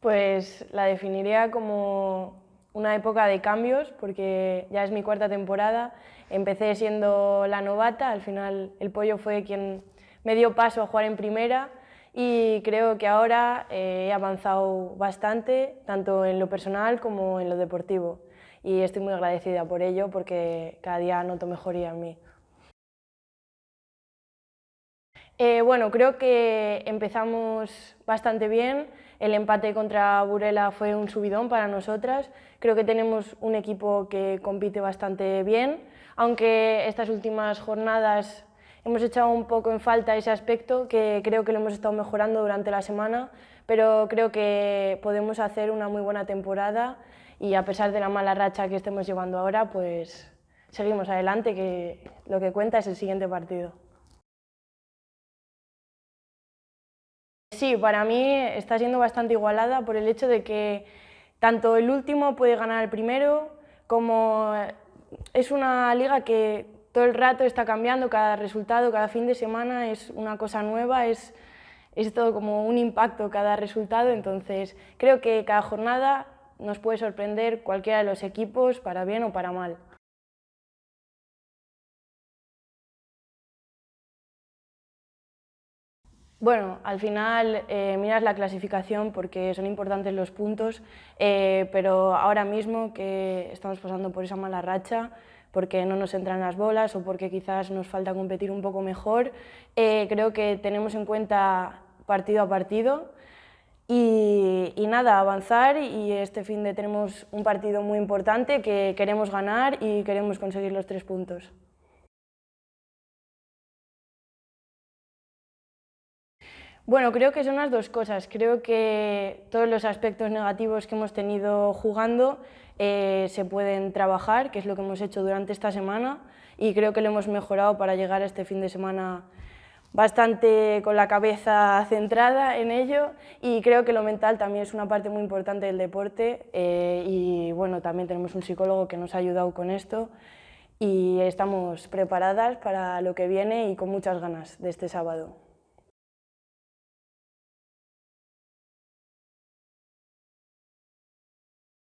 Pues la definiría como una época de cambios, porque ya es mi cuarta temporada. Empecé siendo la novata, al final el Pollo fue quien me dio paso a jugar en primera y creo que ahora he avanzado bastante, tanto en lo personal como en lo deportivo. Y estoy muy agradecida por ello, porque cada día noto mejoría en mí. Bueno, creo que empezamos bastante bien. El empate contra Burela fue un subidón para nosotras. Creo que tenemos un equipo que compite bastante bien, aunque estas últimas jornadas hemos echado un poco en falta ese aspecto, que creo que lo hemos estado mejorando durante la semana, pero creo que podemos hacer una muy buena temporada y a pesar de la mala racha que estemos llevando ahora, pues seguimos adelante, que lo que cuenta es el siguiente partido. Sí, para mí está siendo bastante igualada por el hecho de que tanto el último puede ganar al primero, como es una liga que todo el rato está cambiando, cada resultado, cada fin de semana es una cosa nueva, es todo como un impacto cada resultado, entonces creo que cada jornada nos puede sorprender cualquiera de los equipos, para bien o para mal. Bueno, al final miras la clasificación porque son importantes los puntos, pero ahora mismo que estamos pasando por esa mala racha, porque no nos entran las bolas o porque quizás nos falta competir un poco mejor, creo que tenemos en cuenta partido a partido y nada, avanzar y este fin de tenemos un partido muy importante que queremos ganar y queremos conseguir los 3 puntos. Bueno, creo que son las dos cosas. Creo que todos los aspectos negativos que hemos tenido jugando se pueden trabajar, que es lo que hemos hecho durante esta semana, y creo que lo hemos mejorado para llegar a este fin de semana bastante con la cabeza centrada en ello, y creo que lo mental también es una parte muy importante del deporte y bueno, también tenemos un psicólogo que nos ha ayudado con esto y estamos preparadas para lo que viene y con muchas ganas de este sábado.